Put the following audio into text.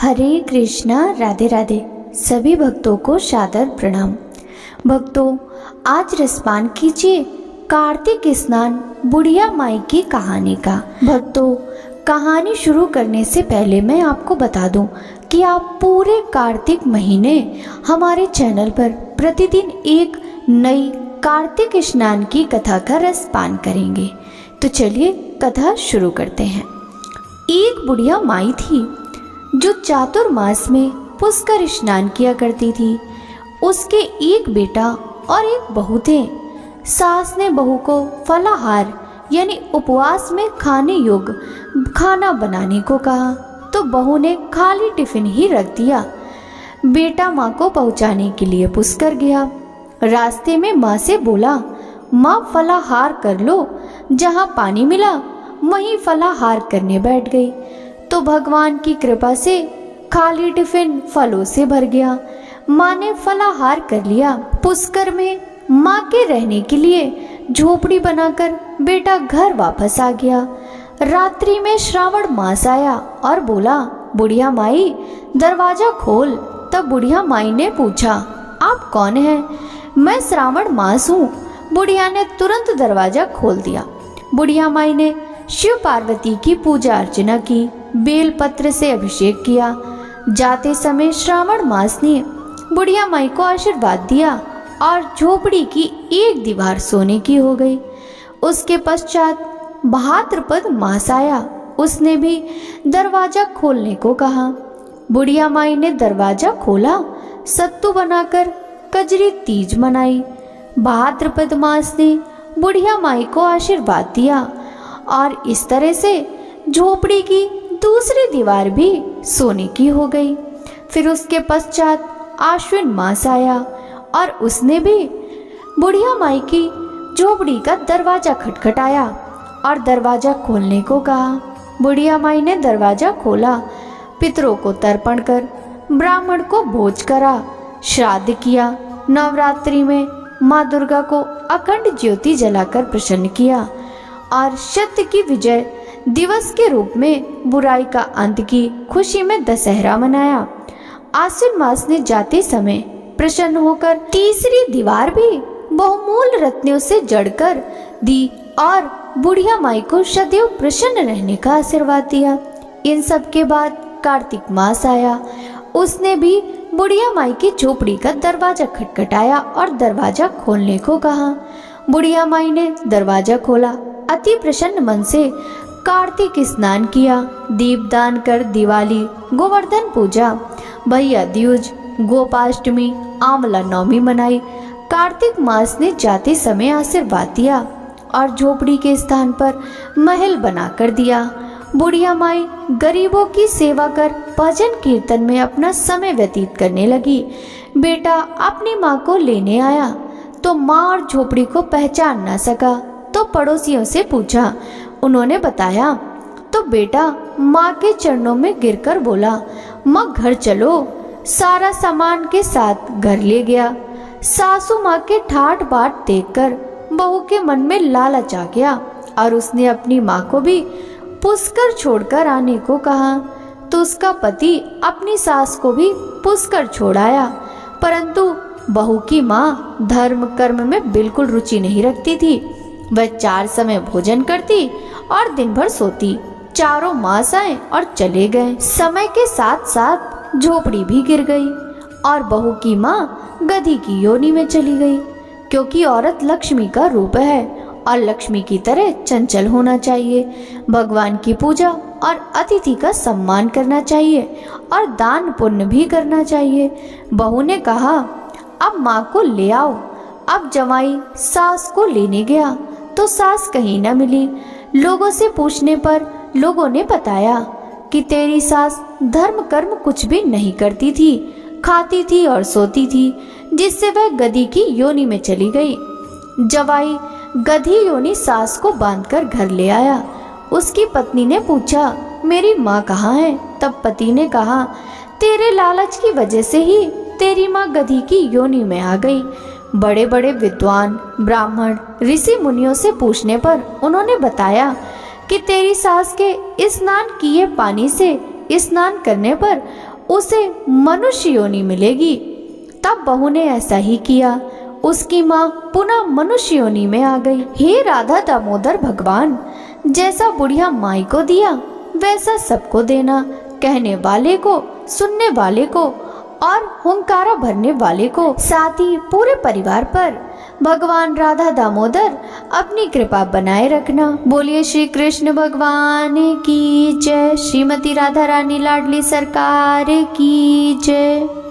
हरे कृष्णा, राधे राधे। सभी भक्तों को सादर प्रणाम। भक्तों, आज रसपान कीजिए कार्तिक स्नान बुढ़िया माई की कहानी का। भक्तों, कहानी शुरू करने से पहले मैं आपको बता दूं कि आप पूरे कार्तिक महीने हमारे चैनल पर प्रतिदिन एक नई कार्तिक स्नान की कथा का रसपान करेंगे। तो चलिए कथा शुरू करते हैं। एक बुढ़िया माई थी जो चातुर्मास में पुष्कर स्नान किया करती थी। उसके एक बेटा और एक बहू थे। सास ने बहू को फलाहार यानी उपवास में खाने योग्य खाना बनाने को कहा, तो बहू ने खाली टिफिन ही रख दिया। बेटा माँ को पहुँचाने के लिए पुष्कर गया। रास्ते में माँ से बोला, माँ फलाहार कर लो। जहाँ पानी मिला वहीं फलाहार करने बैठ गई। तो भगवान की कृपा से खाली टिफिन फलों से भर गया। माँ ने फलाहार कर लिया। पुष्कर में माँ के रहने के लिए झोपड़ी बनाकर बेटा घर वापस आ गया। रात्रि में श्रावण मास आया और बोला, बुढ़िया माई दरवाजा खोल। तब बुढ़िया माई ने पूछा, आप कौन हैं? मैं श्रावण मास हूँ। बुढ़िया ने तुरंत दरवाजा खोल दिया। बुढ़िया माई ने शिव पार्वती की पूजा अर्चना की, बेलपत्र से अभिषेक किया। जाते समय श्रावण मास ने बुढ़िया माई को आशीर्वाद दिया और झोपड़ी की एक दीवार सोने की हो गई। उसके पश्चात भाद्रपद मास आया। उसने भी दरवाजा खोलने को कहा। बुढ़िया माई ने दरवाजा खोला। सत्तू बनाकर कजरी तीज मनाई। भाद्रपद मास ने बुढ़िया माई को आशीर्वाद दिया और इस तरह से झोपड़ी की दूसरी दीवार भी सोने की हो गई। फिर उसके पश्चात आश्विन मास आया और उसने भी बुढ़िया माई की झोपड़ी का दरवाजा खटखटाया और दरवाजा खोलने को कहा। बुढ़िया माई ने दरवाजा खोला। पितरों को तर्पण कर ब्राह्मण को भोज करा, श्राद्ध किया। नवरात्रि में माँ दुर्गा को अखंड ज्योति जलाकर प्रसन्न किया और सत्य की विजय दिवस के रूप में बुराई का अंत की खुशी में दशहरा मनाया। आश्विन मास ने जाते समय प्रसन्न होकर तीसरी दीवार भी बहुमूल्य रत्नों से जड़कर दी और बुढ़िया माई को सदैव प्रसन्न रहने का आशीर्वाद दिया। इन सब के बाद कार्तिक मास आया। उसने भी बुढ़िया माई की झोपड़ी का दरवाजा खटखटाया और दरवाजा खोलने को कहा। बुढ़िया माई ने दरवाजा खोला। अति प्रसन्न मन से कार्तिक स्नान किया, दीपदान कर दिवाली, गोवर्धन पूजा, भैया दूज, गोपाष्टमी, आंवला नवमी मनाई। कार्तिक मास ने जाते समय आशीर्वाद दिया और झोपड़ी के स्थान पर महल बनाकर दिया। बुढ़िया माई गरीबों की सेवा कर भजन कीर्तन में अपना समय व्यतीत करने लगी। बेटा अपनी माँ को लेने आया तो माँ और झोपड़ी को पहचान न सका, तो पड़ोसियों से पूछा। उन्होंने बताया तो बेटा माँ के चरणों में गिरकर बोला, माँ घर चलो। सारा सामान के साथ घर ले गया। सासू माँ के ठाट बाट देखकर बहू के मन में लालच आ गया और उसने अपनी माँ को भी पुष्कर छोड़कर आने को कहा। तो उसका पति अपनी सास को भी पुष्कर छोड़ आया। परंतु बहू की माँ धर्म कर्म में बिल्कुल रुचि नहीं रखती थी। वह 4 समय भोजन करती और दिन भर सोती। चारों मास आए और चले गए। समय के साथ साथ झोपड़ी भी गिर गई और बहू की माँ गधी की योनि में चली गई, क्योंकि औरत लक्ष्मी का रूप है और लक्ष्मी की तरह चंचल होना चाहिए। भगवान की पूजा और अतिथि का सम्मान करना चाहिए और दान पुण्य भी करना चाहिए। बहू ने कहा, अब माँ को ले आओ। अब जमाई सास को लेने गया तो सास कहीं न मिली। लोगों से पूछने पर लोगों ने बताया कि तेरी सास धर्म कर्म कुछ भी नहीं करती थी, खाती थी और सोती थी, जिससे वह गधी की योनि में चली गई। जवाई गधी योनि सास को बांधकर घर ले आया। उसकी पत्नी ने पूछा, मेरी माँ कहाँ है? तब पति ने कहा, तेरे लालच की वजह से ही तेरी माँ गधी की योनि में आ गई। बड़े बड़े विद्वान ब्राह्मण ऋषि मुनियों से पूछने पर उन्होंने बताया कि तेरी सास के स्नान किए पानी से स्नान करने पर उसे मनुष्य योनि मिलेगी। तब बहू ने ऐसा ही किया। उसकी माँ पुनः मनुष्य योनि में आ गई। हे राधा दामोदर भगवान, जैसा बुढ़िया माई को दिया वैसा सबको देना, कहने वाले को, सुनने वाले को और हुंकारा भरने वाले को, साथ ही पूरे परिवार पर भगवान राधा दामोदर अपनी कृपा बनाए रखना। बोलिए श्री कृष्ण भगवान की जय। श्रीमती राधा रानी लाडली सरकार की जय।